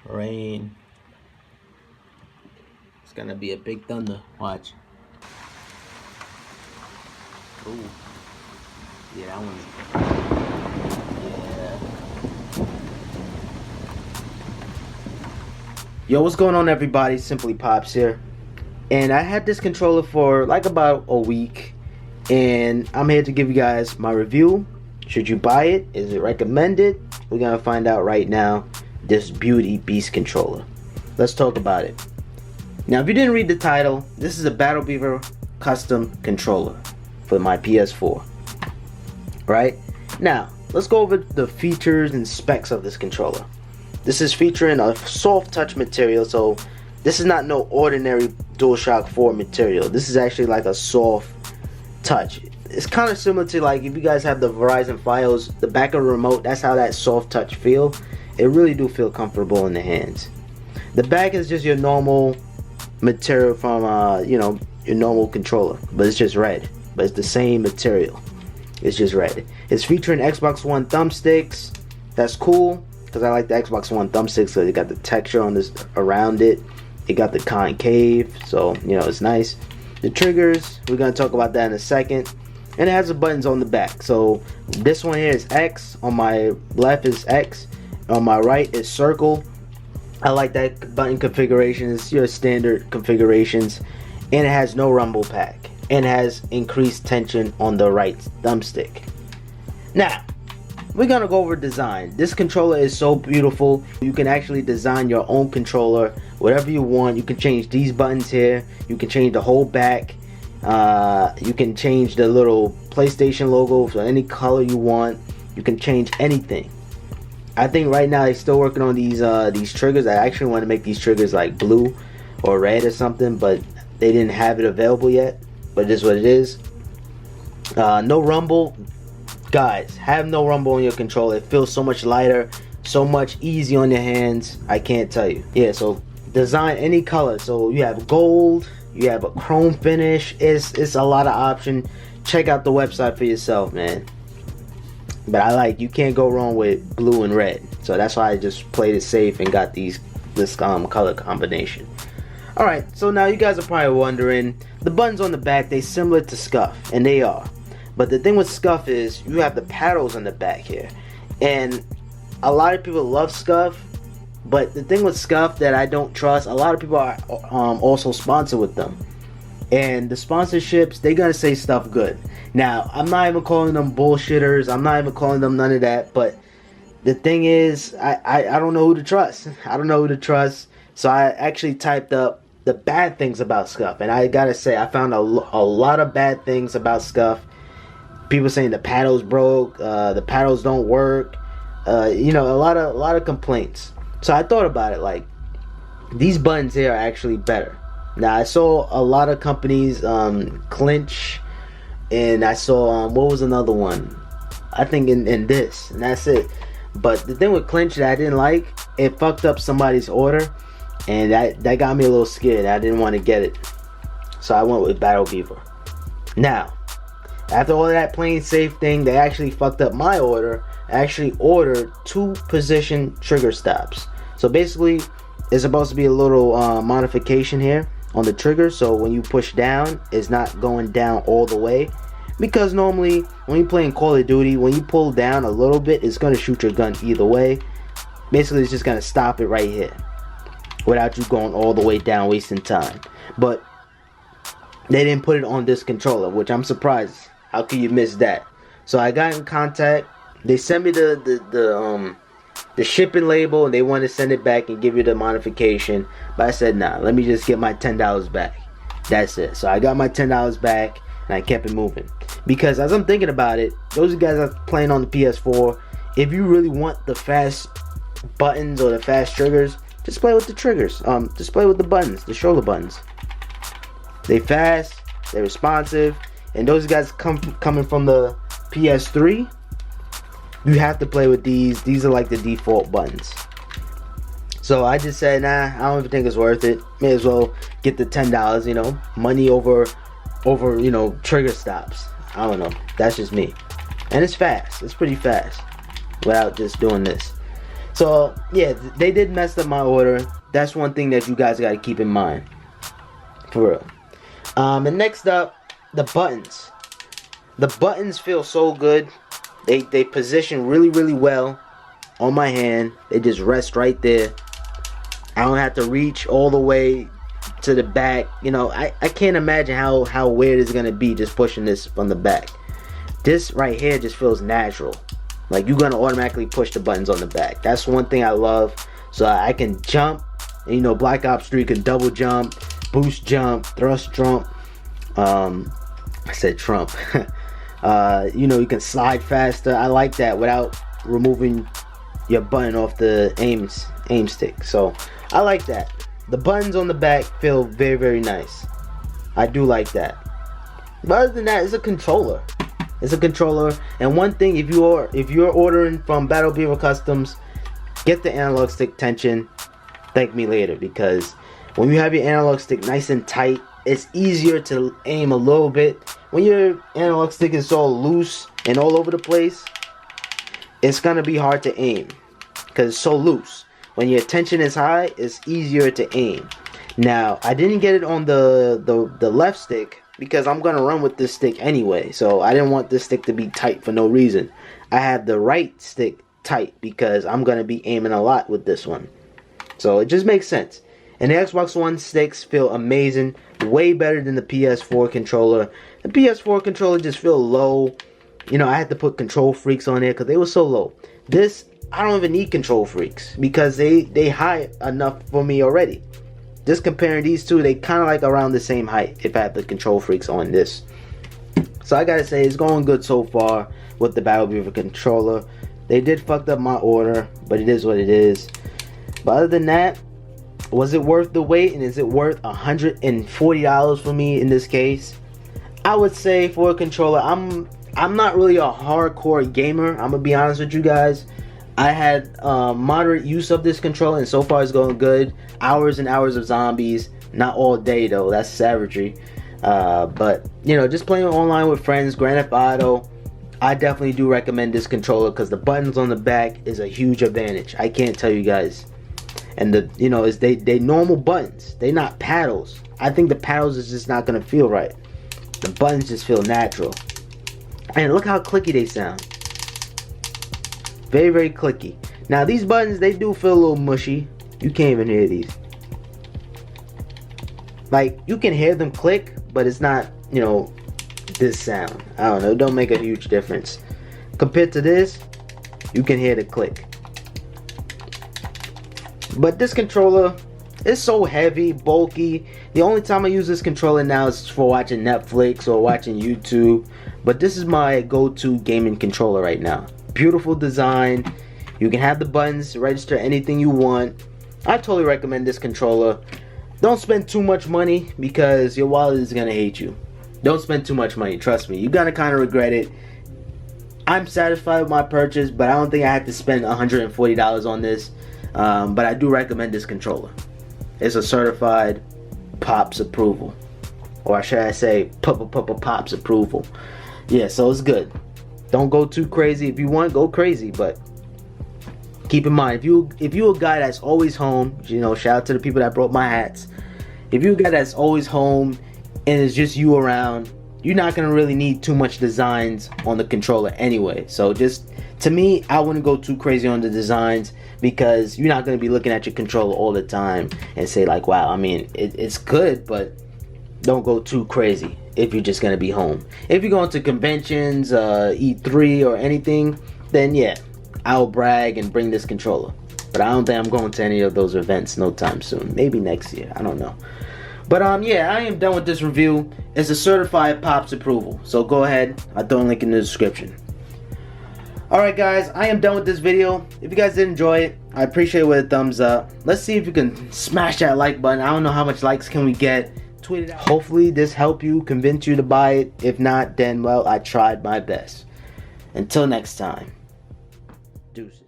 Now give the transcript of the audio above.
Rain. It's gonna be a big thunder. Watch. Ooh. Yeah, that one. Yeah. Yo, what's going on, everybody? SimplyPops here. And I had this controller for like about a week. And I'm here to give you guys my review. Should you buy it? Is it recommended? We're gonna find out right now. This beauty beast controller. Let's talk about it. Now, if you didn't read the title, this is a Battlebeavercustom controller for my PS4. Right? Now, let's go over the features and specs of this controller. This is featuring a soft touch material, so this is not no ordinary DualShock 4 material. This is actually like a soft touch. It's kind of similar to like if you guys have the Verizon Fios, the back of the remote, that's how that soft touch feel. It really do feel comfortable in the hands. The back is just your normal material from you know, your normal controller, but it's just red. But it's the same material. It's just red. It's featuring Xbox One thumbsticks. That's cool because I like the Xbox One thumbsticks because it got the texture on this around it. It got the concave, so you know it's nice. The triggers, we're gonna talk about that in a second. And it has the buttons on the back. So this one here is X. On my left is X. On my right is circle. I like that button configuration. It's your standard configurations. And it has no rumble pack. And it has increased tension on the right thumbstick. Now, we're going to go over design. This controller is so beautiful. You can actually design your own controller. Whatever you want. You can change these buttons here. You can change the whole back. You can change the little PlayStation logo for any color you want. You can change anything. I think right now they're still working on these triggers. I actually want to make these triggers like blue or red or something, but they didn't have it available yet. But it is what it is. No rumble, guys. Have no rumble on your controller. It feels so much lighter, so much easy on your hands. I can't tell you. Yeah. So design any color. So you have gold. You have a chrome finish. It's a lot of option. Check out the website for yourself, man. But you can't go wrong with blue and red. So that's why I just played it safe and got this color combination. Alright, so now you guys are probably wondering, the buttons on the back, they similar to Scuf, and they are. But the thing with Scuf is you have the paddles on the back here. And a lot of people love Scuf. But the thing with Scuf that I don't trust, a lot of people are also sponsored with them. And the sponsorships, they're going to say stuff good. Now, I'm not even calling them bullshitters. I'm not even calling them none of that. But the thing is, I don't know who to trust. I don't know who to trust. So I actually typed up the bad things about Scuf. And I got to say, I found a lot of bad things about Scuf. People saying the paddles broke. The paddles don't work. You know, a lot of complaints. So I thought about it, like, these buttons here are actually better. Now, I saw a lot of companies, Clinch, and I saw, what was another one? I think in this, and that's it. But the thing with Clinch that I didn't like, it fucked up somebody's order, and that got me a little scared. I didn't want to get it. So I went with Battle Beaver. Now, after all of that plain safe thing, they actually fucked up my order. I actually ordered 2 position trigger stops. So basically, it's supposed to be a little modification here on the trigger. So when you push down, it's not going down all the way. Because normally, when you're playing Call of Duty, when you pull down a little bit, it's going to shoot your gun either way. Basically, it's just going to stop it right here. Without you going all the way down, wasting time. But they didn't put it on this controller, which I'm surprised. How could you miss that? So I got in contact. They sent me the shipping label, and they want to send it back and give you the modification. But I said, nah, let me just get my $10 back. That's it. So I got my $10 back, and I kept it moving. Because as I'm thinking about it, those guys are playing on the PS4. If you really want the fast buttons or the fast triggers, just play with the triggers. Just play with the buttons, the shoulder buttons. They fast, they're responsive, and those guys coming from the PS3. You have to play with these. These are like the default buttons. So I just said, nah, I don't even think it's worth it. May as well get the $10, you know, money over, you know, trigger stops. I don't know. That's just me. And it's fast. It's pretty fast without just doing this. So yeah, they did mess up my order. That's one thing that you guys got to keep in mind, for real. And next up, the buttons. The buttons feel so good. They position really well on my hand. They just rest right there. I don't have to reach all the way to the back. You know, I can't imagine how weird it's gonna be just pushing this from the back. This right here just feels natural. Like you're gonna automatically push the buttons on the back. That's one thing I love. So I can jump. And, you know, Black Ops 3 can double jump, boost jump, thrust jump. I said Trump. You know, you can slide faster. I like that without removing your button off the aim stick. So I like that. The buttons on the back feel very nice. I do like that. But other than that, it's a controller. It's a controller. And one thing, if you're ordering from Battlebeavercustoms, get the analog stick tension. Thank me later, because when you have your analog stick nice and tight, it's easier to aim a little bit. When your analog stick is so loose and all over the place, it's gonna be hard to aim because it's so loose. When your tension is high, it's easier to aim. Now, I didn't get it on the left stick because I'm gonna run with this stick anyway, so I didn't want this stick to be tight for no reason. I had the right stick tight because I'm gonna be aiming a lot with this one. So it just makes sense. And the Xbox One sticks feel amazing, way better than the PS4 controller. The PS4 controller just feel low. You know, I had to put control freaks on there because they were so low. This, I don't even need control freaks because they high enough for me already. Just comparing these two, they kind of like around the same height if I have the control freaks on this. So I gotta say, it's going good so far with the Battlebeaver controller. They did fuck up my order, but it is what it is. But other than that, was it worth the wait, and is it worth $140 for me in this case? I would say for a controller, I'm not really a hardcore gamer. I'm gonna be honest with you guys. I had moderate use of this controller, and so far it's going good. Hours and hours of zombies, not all day though. That's savagery. But you know, just playing online with friends, Grand Theft Auto, I definitely do recommend this controller because the buttons on the back is a huge advantage. I can't tell you guys. And you know, is they normal buttons. They not paddles. I think the paddles is just not gonna feel right. The buttons just feel natural. And look how clicky they sound. Very clicky. Now these buttons, they do feel a little mushy. You can't even hear these. Like, you can hear them click, but it's not, you know, this sound. I don't know, it don't make a huge difference. Compared to this, you can hear the click. But this controller is so heavy, bulky. The only time I use this controller now is for watching Netflix or watching YouTube. But this is my go-to gaming controller right now. Beautiful design. You can have the buttons register anything you want. I totally recommend this controller. Don't spend too much money because your wallet is gonna hate you. Don't spend too much money, trust me. You're gonna kind of regret it. I'm satisfied with my purchase, but I don't think I had to spend $140 on this. But I do recommend this controller. It's a certified Pops approval, or should I say Pops approval. Yeah, so it's good. Don't go too crazy. If you want, go crazy, but keep in mind, if you're a guy that's always home, you know, shout out to the people that brought my hats. If you're a guy that's always home and it's just you around, you're not gonna really need too much designs on the controller anyway. So just, to me, I wouldn't go too crazy on the designs because you're not gonna be looking at your controller all the time and say like, wow, I mean, it's good, but don't go too crazy if you're just gonna be home. If you're going to conventions, E3 or anything, then yeah, I'll brag and bring this controller. But I don't think I'm going to any of those events no time soon. Maybe next year, I don't know. But yeah, I am done with this review. It's a certified Pops approval, so go ahead, I'll throw a link in the description. Alright guys, I am done with this video. If you guys did enjoy it, I appreciate it with a thumbs up. Let's see if you can smash that like button. I don't know how much likes can we get. Tweet it out. Hopefully this helped you, convince you to buy it. If not, then well, I tried my best. Until next time, deuces.